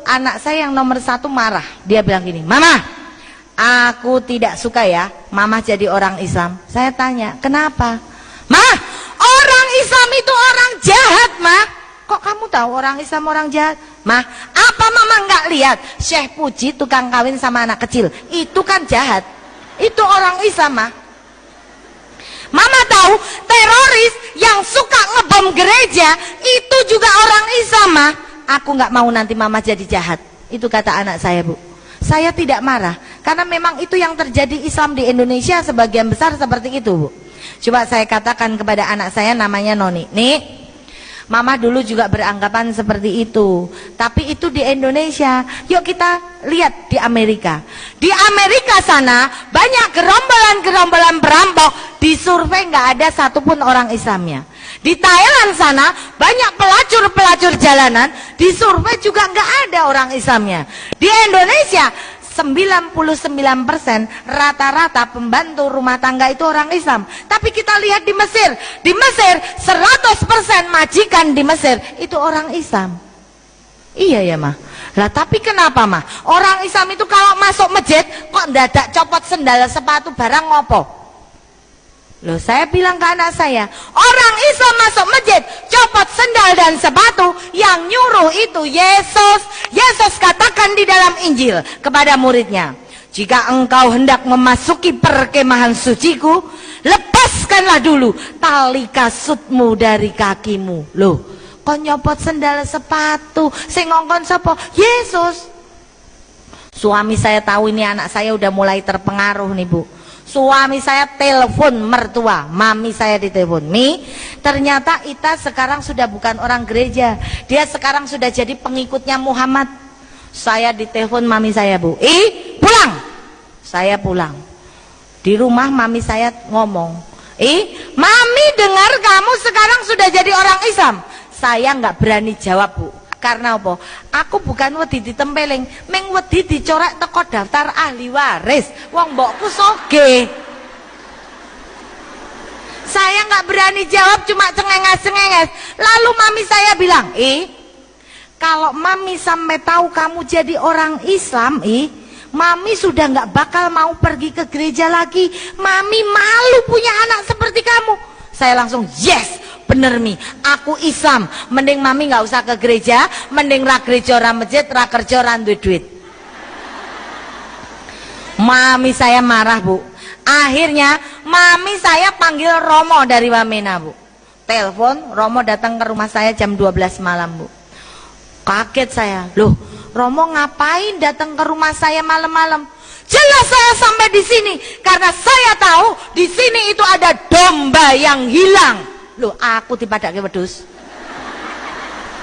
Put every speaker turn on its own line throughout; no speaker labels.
anak saya yang nomor 1 marah. Dia bilang gini, "Mama, aku tidak suka ya Mama jadi orang Islam." Saya tanya, "Kenapa?" "Mah, orang Islam itu orang jahat, Mah." "Kok kamu tahu orang Islam orang jahat?" "Mah, apa Mama nggak lihat Syekh Puji tukang kawin sama anak kecil? Itu kan jahat. Itu orang Islam, Mah." "Mama tahu teroris yang suka ngebom gereja itu juga orang Islam, Mah." "Aku nggak mau nanti Mama jadi jahat." Itu kata anak saya, Bu. Saya tidak marah karena memang itu yang terjadi Islam di Indonesia sebagian besar seperti itu, Bu. Coba saya katakan kepada anak saya namanya Noni, "Nih, Mama dulu juga beranggapan seperti itu, tapi itu di Indonesia. Yuk kita lihat di Amerika. Di Amerika sana banyak gerombolan-gerombolan perampok, disurvei nggak ada satupun orang Islamnya. Di Thailand sana banyak pelacur-pelacur jalanan, disurvei juga nggak ada orang Islamnya. Di Indonesia 99% rata-rata pembantu rumah tangga itu orang Islam. Tapi kita lihat di Mesir 100% majikan di Mesir itu orang Islam. Iya ya, Mah. Lah tapi kenapa, Mah? Orang Islam itu kalau masuk masjid kok ndadak copot sendal sepatu barang ngopo? Loh, saya bilang ke anak saya, orang Islam masuk masjid copot sendal dan sepatu, yang nyuruh itu Yesus. Yesus katakan di dalam Injil kepada muridnya, "Jika engkau hendak memasuki perkemahan suciku, lepaskanlah dulu tali kasutmu dari kakimu." Loh, kok nyopot sendal sepatu? Sing ngongkon sapa? Yesus. Suami saya tahu ini anak saya udah mulai terpengaruh nih, Bu. Suami saya telepon mertua, mami saya ditelepon, "Mi, ternyata Ita sekarang sudah bukan orang gereja, dia sekarang sudah jadi pengikutnya Muhammad." Saya ditelepon mami saya, Bu, pulang." Saya pulang. Di rumah mami saya ngomong, "Mami dengar kamu sekarang sudah jadi orang Islam." Saya nggak berani jawab, Bu. Karena apa? Aku bukan wedi ditempeling, meng wedi dicoret teko daftar ahli waris. Wong mbokku soge. Saya nggak berani jawab, cuma cengenges-cengenges. Lalu mami saya bilang, kalau mami sampai tahu kamu jadi orang Islam, mami sudah nggak bakal mau pergi ke gereja lagi. Mami malu punya anak seperti kamu." Saya langsung, "Yes, bener Mi, aku Islam. Mending mami nggak usah ke gereja, mending ra gereja ra masjid, ra kerja ra duwe duit." Mami saya marah, Bu. Akhirnya mami saya panggil Romo dari Wamena, Bu. Telepon, Romo datang ke rumah saya jam 12 malam, Bu. Kaget saya, "Loh, Romo ngapain datang ke rumah saya malam-malam?" "Jelas saya sampai di sini karena saya tahu di sini itu ada domba yang hilang." Loh, aku dipadake wedhus.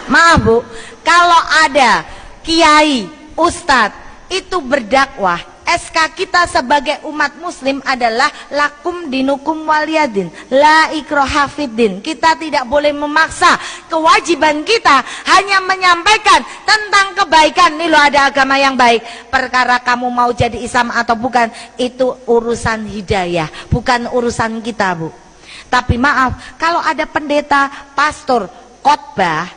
Maaf, Bu, kalau ada kiai, ustadz itu berdakwah, SK kita sebagai umat muslim adalah lakum dinukum waliyadin, la ikraha fiddin. Kita tidak boleh memaksa. Kewajiban kita hanya menyampaikan tentang kebaikan. Nih loh, ada agama yang baik. Perkara kamu mau jadi Islam atau bukan, itu urusan hidayah, bukan urusan kita, Bu. Tapi maaf, kalau ada pendeta, pastor, khotbah,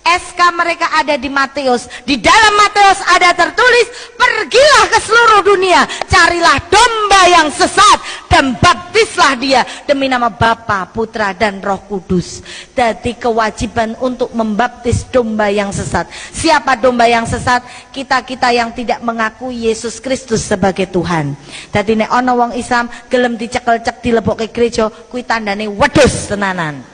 SK mereka ada di Matius. Di dalam Matius ada tertulis, "Pergilah ke seluruh dunia, carilah domba yang sesat dan baptislah dia demi nama Bapa, Putra dan Roh Kudus." Jadi kewajiban untuk membaptis domba yang sesat. Siapa domba yang sesat? Kita-kita yang tidak mengakui Yesus Kristus sebagai Tuhan. Jadi nek ana wong Islam gelem dicekel-cek dilebokke gereja, kuwi tandane wedhus tenanan.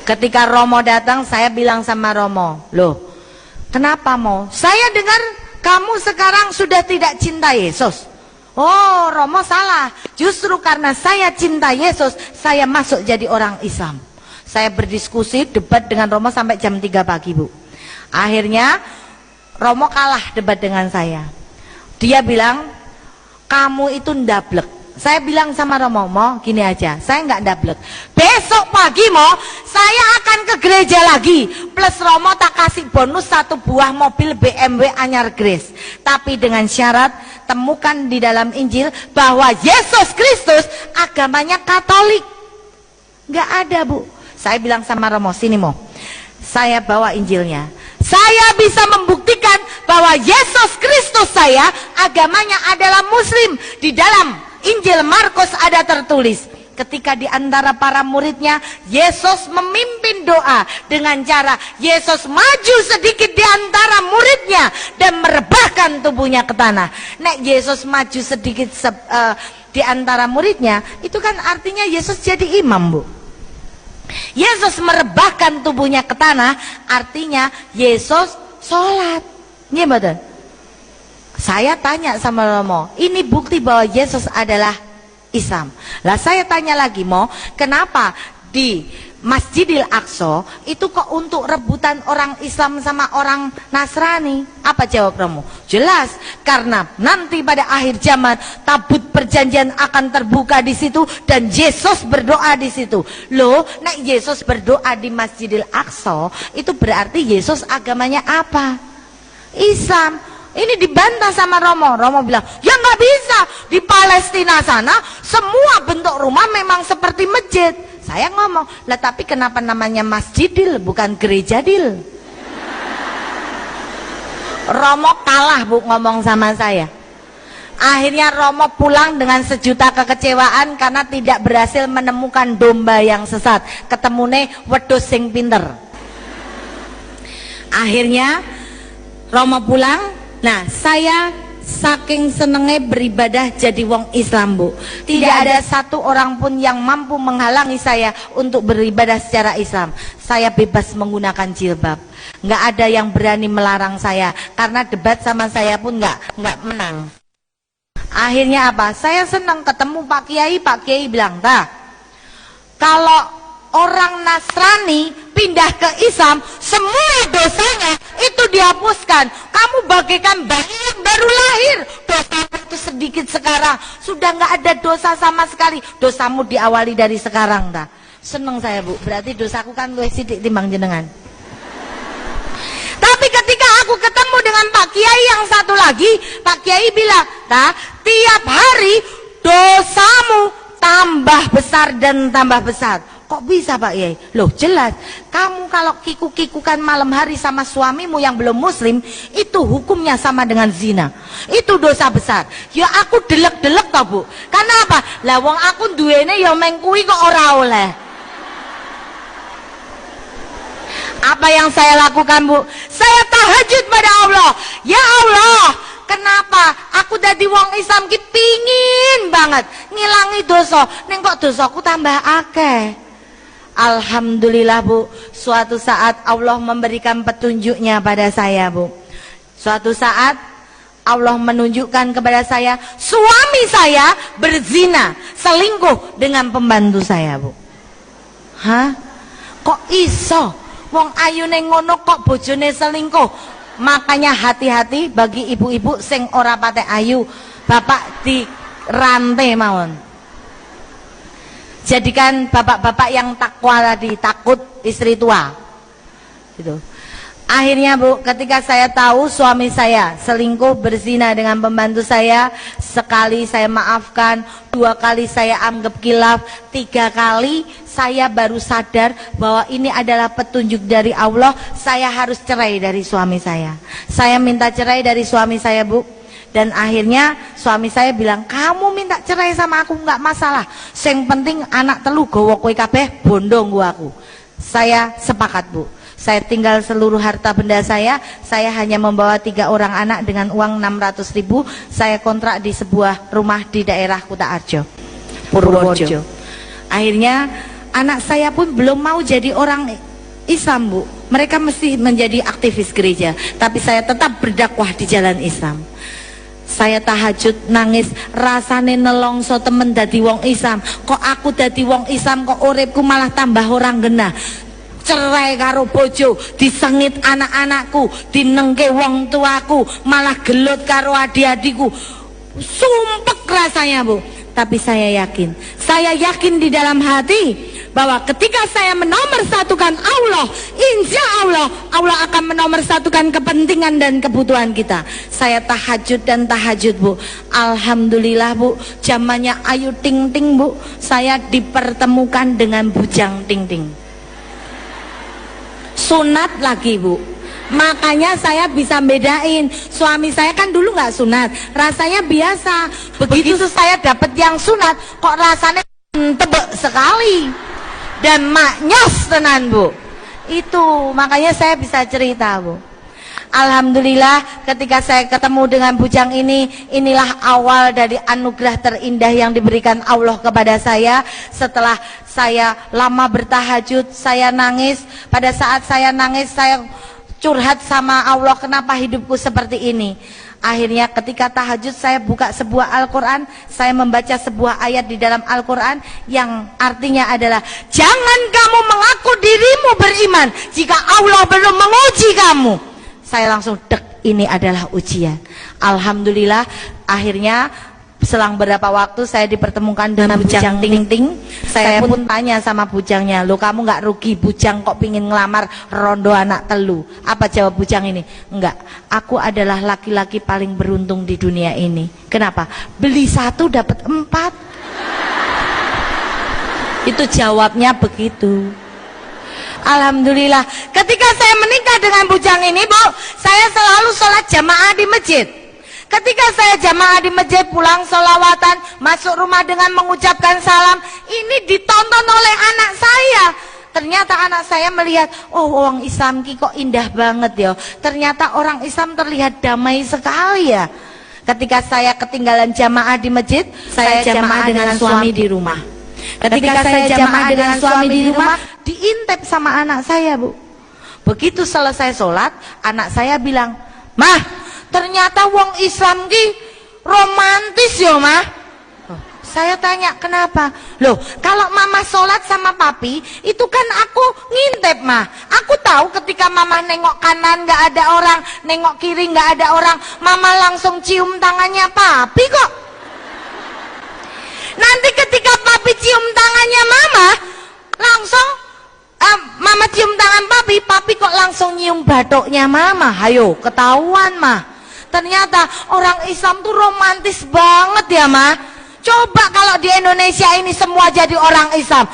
Ketika Romo datang, saya bilang sama Romo, "Loh, kenapa Mo? Saya dengar kamu sekarang sudah tidak cinta Yesus." "Oh, Romo salah. Justru karena saya cinta Yesus, saya masuk jadi orang Islam." Saya berdiskusi, debat dengan Romo sampai jam 3 pagi, Bu. Akhirnya Romo kalah debat dengan saya. Dia bilang, "Kamu itu ndablek." Saya bilang sama Romo, "Mo, gini aja, saya nggak ndablek. Besok pagi, Mo, saya akan ke gereja lagi. Plus Romo tak kasih bonus 1 buah mobil BMW anyar Grace. Tapi dengan syarat, temukan di dalam Injil bahwa Yesus Kristus agamanya Katolik." Nggak ada, Bu. Saya bilang sama Romo, "Sini, Mo, saya bawa Injilnya. Saya bisa membuktikan bahwa Yesus Kristus saya agamanya adalah Muslim. Di dalam Injil Markus ada tertulis, ketika di antara para muridnya, Yesus memimpin doa dengan cara Yesus maju sedikit di antara muridnya dan merebahkan tubuhnya ke tanah. Nek Yesus maju sedikit di antara muridnya, itu kan artinya Yesus jadi imam, Bu. Yesus merebahkan tubuhnya ke tanah, artinya Yesus sholat. Iya betul. Saya tanya sama Romo, ini bukti bahwa Yesus adalah Islam. Lah saya tanya lagi, Mo, kenapa di Masjidil Aqsa itu kok untuk rebutan orang Islam sama orang Nasrani? Apa jawab Romo? Jelas, karena nanti pada akhir zaman tabut perjanjian akan terbuka di situ dan Yesus berdoa di situ. Loh, nek Yesus berdoa di Masjidil Aqsa, itu berarti Yesus agamanya apa? Islam. Ini dibantah sama Romo. Romo bilang, ya nggak bisa. Di Palestina sana semua bentuk rumah memang seperti masjid. Saya ngomong, lah tapi kenapa namanya Masjidil bukan Gerejadil? Romo kalah, Bu, ngomong sama saya. Akhirnya Romo pulang dengan sejuta kekecewaan karena tidak berhasil menemukan domba yang sesat. Ketemune wedhus sing pinter. Akhirnya Romo pulang. Nah, saya saking senengnya beribadah jadi wong Islam, Bu. Tidak ada satu orang pun yang mampu menghalangi saya untuk beribadah secara Islam. Saya bebas menggunakan jilbab. Nggak ada yang berani melarang saya, karena debat sama saya pun nggak menang. Akhirnya apa? Saya senang ketemu Pak Kiai bilang, kalau orang Nasrani pindah ke Islam, semua dosanya itu dihapuskan. Kamu bagaikan bayi yang baru lahir, dosa itu sedikit sekarang, sudah nggak ada dosa sama sekali. Dosamu diawali dari sekarang, dah. Seneng saya, Bu. Berarti dosaku kan luwih sithik timbang jenengan. Tapi ketika aku ketemu dengan Pak Kiai yang satu lagi, Pak Kiai bilang, tiap hari dosamu tambah besar dan tambah besar. Kok bisa, Pak Yai? Loh, jelas. Kamu kalau kikuk-kikukan malam hari sama suamimu yang belum muslim, itu hukumnya sama dengan zina. Itu dosa besar. Ya aku delek-delek toh, Bu. Karena apa? Lah wong aku duwene ya mengkui kok ora oleh. Apa yang saya lakukan, Bu? Saya tahajud pada Allah. Ya Allah, kenapa aku dadi wong Islam ki pingin banget ngilangi dosa, ning kok dosaku tambah akeh. Alhamdulillah, Bu, suatu saat Allah memberikan petunjuknya pada saya, Bu. Suatu saat Allah menunjukkan kepada saya, suami saya berzina, selingkuh dengan pembantu saya, Bu. Hah? Kok iso? Wong ayune ngono kok bojone selingkuh? Makanya hati-hati bagi ibu-ibu sing ora patek ayu, bapak di rantai mawon. Jadikan bapak-bapak yang takwa tadi, takut istri tua gitu. Akhirnya, Bu, ketika saya tahu suami saya selingkuh berzina dengan pembantu saya, sekali saya maafkan, 2 kali saya anggap khilaf, 3 kali saya baru sadar bahwa ini adalah petunjuk dari Allah. Saya harus cerai dari suami saya. Saya minta cerai dari suami saya, Bu. Dan akhirnya suami saya bilang, kamu minta cerai sama aku nggak masalah, sing penting anak telu gowo kowe kabeh bondo gua aku. Saya sepakat, Bu. Saya tinggal seluruh harta benda saya hanya membawa 3 orang anak dengan uang 600.000. Saya kontrak di sebuah rumah di daerah Kutoarjo, Purworejo. Akhirnya anak saya pun belum mau jadi orang Islam, Bu. Mereka mesti menjadi aktivis gereja, tapi saya tetap berdakwah di jalan Islam. Saya tahajud nangis, rasane nelongso temen dadi wong Islam. Kok aku dadi wong Islam kok uripku malah tambah orang genah. Cerai karo bojo, disengit anak-anakku, dinengke wong tuaku, malah gelut karo adik-adikku. Sumpek rasanya, Bu. Tapi saya yakin di dalam hati bahwa ketika saya menomorsatukan Allah, insya Allah Allah akan menomorsatukan kepentingan dan kebutuhan kita. Saya tahajud dan tahajud, Bu. Alhamdulillah, Bu, zamannya Ayu Ting Ting, Bu, saya dipertemukan dengan Bujang Ting Ting. Sunat lagi, Bu. Makanya saya bisa bedain. Suami saya kan dulu nggak sunat, rasanya biasa. Begitu saya dapat yang sunat, kok rasanya tebek sekali dan maknyos tenan Bu. Itu makanya saya bisa cerita Bu. Alhamdulillah ketika saya ketemu dengan bujang ini, inilah awal dari anugerah terindah yang diberikan Allah kepada saya. Setelah saya lama bertahajud, saya nangis. Pada saat saya nangis, saya curhat sama Allah, kenapa hidupku seperti ini. Akhirnya ketika tahajud saya buka sebuah Al-Quran, saya membaca sebuah ayat di dalam Al-Quran yang artinya adalah, jangan kamu mengaku dirimu beriman jika Allah belum menguji kamu. Saya langsung dek, ini adalah ujian. Alhamdulillah akhirnya selang beberapa waktu saya dipertemukan dengan bujang ting-ting. Saya pun tanya sama bujangnya, lo kamu nggak rugi bujang kok pingin ngelamar rondo anak telu? Apa jawab bujang ini? Enggak, aku adalah laki-laki paling beruntung di dunia ini. Kenapa? Beli satu dapat 4. Itu jawabnya begitu. Alhamdulillah ketika saya menikah dengan bujang ini Bu, saya selalu sholat jamaah di masjid. Ketika saya jamaah di masjid, pulang sholawatan, masuk rumah dengan mengucapkan salam, ini ditonton oleh anak saya. Ternyata anak saya melihat, oh orang Islam ki kok indah banget ya. Ternyata orang Islam terlihat damai sekali ya. Ketika saya ketinggalan jamaah di masjid, saya jamaah dengan suami di rumah. Ketika saya jamaah dengan suami di rumah, diintip sama anak saya Bu. Begitu selesai sholat, anak saya bilang, Mah, ternyata wong Islam ki romantis ya Mah. Saya tanya kenapa? Loh, kalau mama sholat sama papi, itu kan aku ngintip Mah. Aku tahu ketika mama nengok kanan nggak ada orang, nengok kiri nggak ada orang, mama langsung cium tangannya papi kok. Nanti ketika papi cium tangannya mama, langsung mama cium tangan papi, papi kok langsung nyium batuknya mama. Hayo, ketahuan Mah. Ternyata orang Islam tuh romantis banget ya Mah. Coba kalau di Indonesia ini semua jadi orang Islam,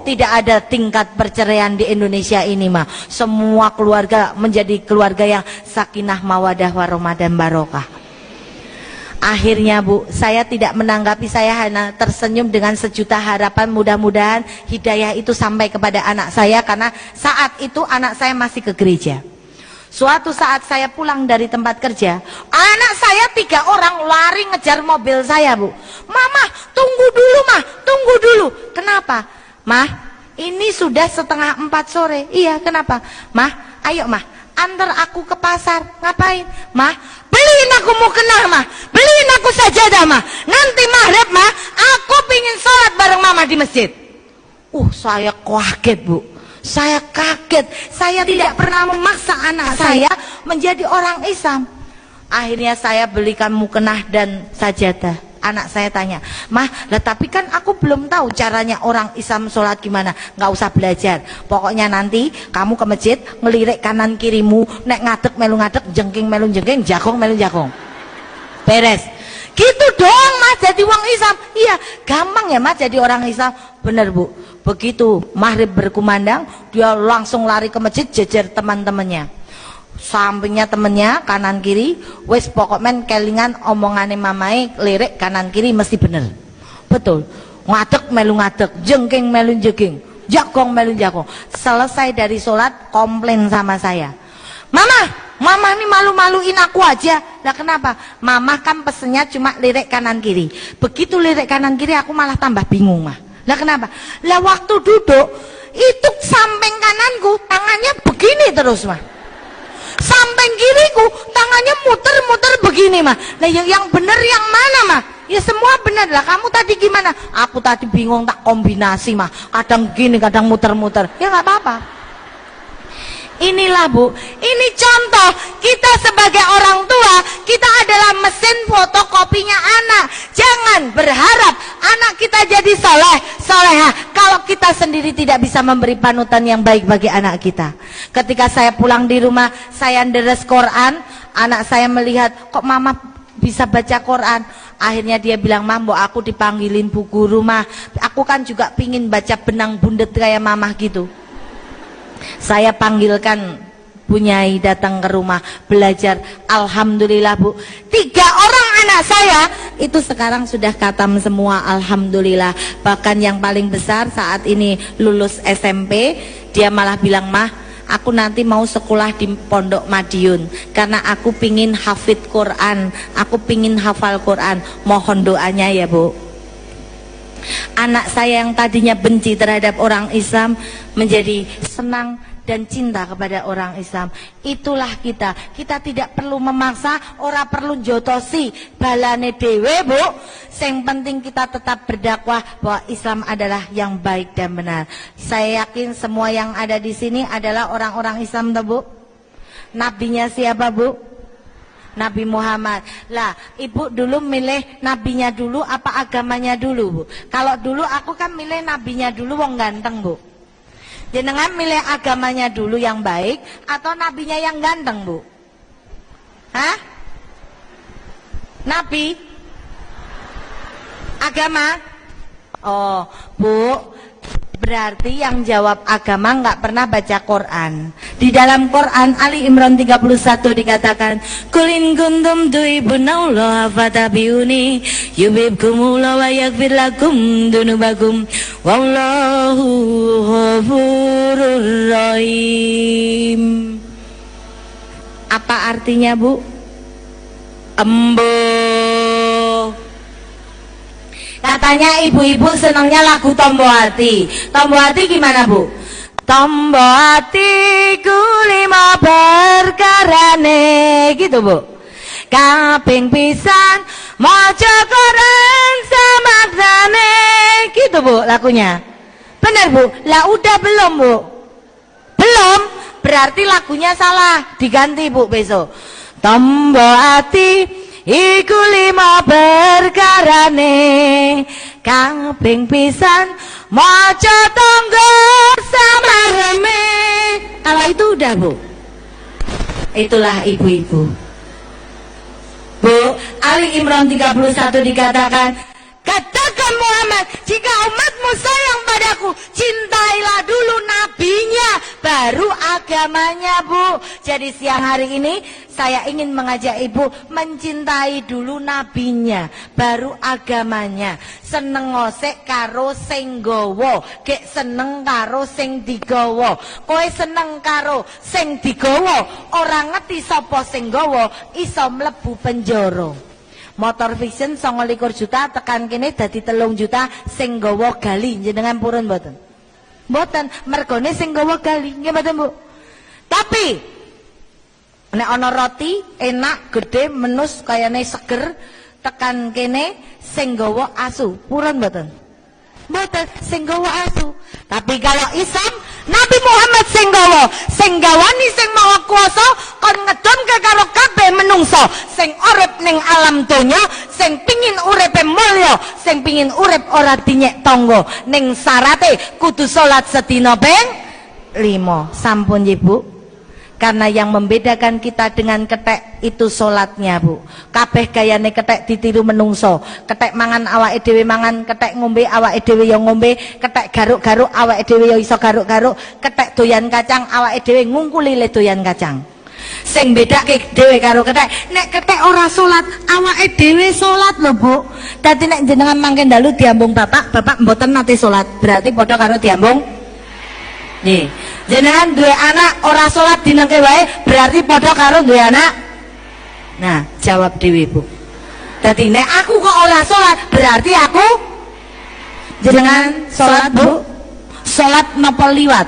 tidak ada tingkat perceraian di Indonesia ini Mah. Semua keluarga menjadi keluarga yang sakinah mawadah warahmah dan barokah. Akhirnya Bu, saya tidak menanggapi, saya hanya tersenyum dengan sejuta harapan. Mudah-mudahan hidayah itu sampai kepada anak saya, karena saat itu anak saya masih ke gereja. Suatu saat saya pulang dari tempat kerja, anak saya 3 orang lari ngejar mobil saya Bu. Mama, tunggu dulu Mah, tunggu dulu. Kenapa? Mah, ini sudah 3:30 sore. Iya, kenapa? Mah, ayo Mah, antar aku ke pasar. Ngapain? Mah, beliin aku mukena Mah, beliin aku sajadah Mah. Nanti maghrib Mah, aku pingin sholat bareng Mama di masjid. Saya kaget Bu. Saya kaget. Saya tidak pernah memaksa anak saya menjadi orang Islam. Akhirnya saya belikan mukenah dan sajadah. Anak saya tanya, Mah, tapi kan aku belum tahu caranya orang Islam sholat gimana. Nggak usah belajar, pokoknya nanti kamu ke masjid ngelirik kanan kirimu, nek ngadek melu ngadek, jengking melu jengking, jakong melu jakong, beres. Gitu doang Mah jadi orang Islam. Iya, gampang ya Mah jadi orang Islam. Bener Bu. Begitu maghrib berkumandang, dia langsung lari ke masjid jejer teman-temannya. Sampingnya temennya kanan kiri, wes pokok men kelingan omongane mamai, lirik kanan kiri mesti bener. Betul. Ngadek melu ngadek, jengking melu jengking, jakong melu jakong. Selesai dari sholat komplain sama saya, Mama ini malu-maluin aku aja. Lah kenapa? Mama kan pesennya cuma lirik kanan kiri. Begitu lirik kanan kiri aku malah tambah bingung Mah. Lah kenapa? Lah waktu duduk itu samping kananku tangannya begini terus Mah. Samping kiriku tangannya muter-muter begini Mah. Nah yang bener yang mana Mah? Ya semua bener lah. Kamu tadi gimana? Aku tadi bingung tak kombinasi Mah. Kadang gini, kadang muter-muter. Ya nggak apa-apa. Inilah Bu, ini contoh kita sebagai orang tua, kita adalah mesin fotokopinya anak. Jangan berharap anak kita jadi soleh, soleha kalau kita sendiri tidak bisa memberi panutan yang baik bagi anak kita. Ketika saya pulang di rumah, saya deres Quran, anak saya melihat kok mama bisa baca Quran. Akhirnya dia bilang, Mbok aku dipanggilin bu guru Mah, aku kan juga pingin baca benang bundet kayak mamah gitu. Saya panggilkan Bu Nyai datang ke rumah belajar. Alhamdulillah Bu, 3 orang anak saya itu sekarang sudah khatam semua, alhamdulillah. Bahkan yang paling besar saat ini lulus SMP, dia malah bilang, "Mah, aku nanti mau sekolah di Pondok Madiun karena aku pingin hafid Quran, aku pingin hafal Quran." Mohon doanya ya Bu. Anak saya yang tadinya benci terhadap orang Islam menjadi senang dan cinta kepada orang Islam. Itulah kita tidak perlu memaksa, ora perlu jotosi balane dewe Bu. Yang penting kita tetap berdakwah bahwa Islam adalah yang baik dan benar. Saya yakin semua yang ada di sini adalah orang-orang Islam toh Bu. Nabinya siapa Bu? Nabi Muhammad. Lah, Ibu dulu milih nabinya dulu apa agamanya dulu Bu? Kalau dulu aku kan milih nabinya dulu, wong ganteng Bu. Jenengan milih agamanya dulu yang baik atau nabinya yang ganteng Bu? Hah? Nabi? Agama? Oh Bu, berarti yang jawab agama nggak pernah baca Quran. Di dalam Quran Ali Imran 31 dikatakan, "Kulin kuntum tuhibbunallah fatabi'uni yuhibbukumullah wa yaghfir lakum dunubakum wallahu ghafurur rahim." Apa artinya Bu? Embo. Katanya ibu-ibu senangnya lagu Tombo Hati. Tombo Hati gimana Bu? Tombo hatiku 5 perkarane, gitu Bu. Kaping pisan maca Quran samaksane, gitu Bu lagunya. Benar Bu? Lah udah belum Bu? Belum? Berarti lagunya salah, diganti Bu besok. Tombo hati iku 5 perkarane, kaping pisan maca tangga sama reme. Kalau itu udah Bu. Itulah ibu-ibu Bu. Ali Imran 31 dikatakan, "Katakan Muhammad, jika umatmu sayang padaku, cintailah dulu nabinya, baru agamanya Bu." Jadi siang hari ini saya ingin mengajak ibu mencintai dulu nabinya, baru agamanya. Seneng ngosek karo sing gowo, gek seneng karo sing digowo. Kowe seneng karo sing digowo, orang ngerti sapa sing gowo, iso mlebu penjara. Motor Vision 29 juta, tekan kene dadi 3 juta sing gawa gali. Jenengan purun mboten? Mboten, mergone sing gawa gali, nggih mboten Bu? Tapi nek ana roti enak, gede, menus, kayane seger, tekan kene sing gawa asu. Purun mboten? Mboten, sing gawa asu. Tapi kalau Islam, Nabi Muhammad sing gawani sing maha kuasa kon ngedonke karo kabeh menungso sing urip ning alam donya, sing pingin uripe mulya, sing pingin urip ora dinyek tangga, ning syarate kudu salat sedina ping 5. Sampun nggih Bu. Karena yang membedakan kita dengan ketek itu salatnya Bu. Kabeh gayane ketek ditiru menungso. Ketek mangan awake dhewe mangan, ketek ngombe awake dhewe ya ngombe, ketek garuk-garuk awake dhewe ya iso garuk-garuk, ketek doyan kacang awake dhewe ngungkuli le doyan kacang. Sing bedake dhewe karo ketek, nek ketek ora salat, awake dhewe salat lho Bu. Dadi nek jenengan mangke dalu diambung bapak mboten nate salat, berarti padha karo diambung. Nggih. Jenengan duwe anak ora salat dinengke wae, berarti padha karo duwe anak. Nah, jawab dhewe Bu. Dadi nek aku kok ora salat, berarti aku. Jenengan salat Bu? Salat napa liwat?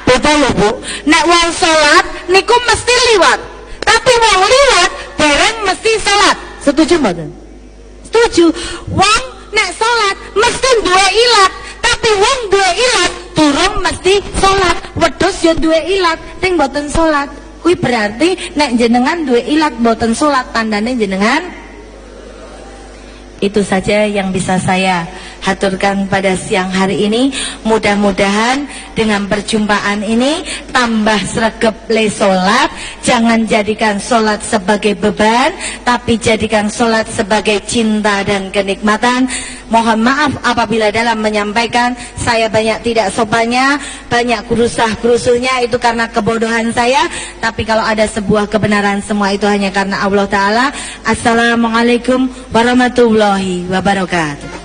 Betul lho Bu. Nek wong salat niku mesti liwat. Tapi wong liwat dereng mesti salat. Setuju mboten? Setuju. Wong nek salat mesti duwe ilat, tapi wong duwe ilat durung mesti salat. Wedhus ya duwe ilat ning mboten salat. Kuwi berarti nek jenengan duwe ilat mboten salat, tandane jenengan. Itu saja yang bisa saya haturkan pada siang hari ini. Mudah-mudahan dengan perjumpaan ini tambah sregep le salat. Jangan jadikan salat sebagai beban, tapi jadikan salat sebagai cinta dan kenikmatan. Mohon maaf apabila dalam menyampaikan saya banyak tidak sopannya, banyak gerusah-gerusuhnya, itu karena kebodohan saya. Tapi kalau ada sebuah kebenaran, semua itu hanya karena Allah Ta'ala. Assalamualaikum warahmatullahi wabarakatuh.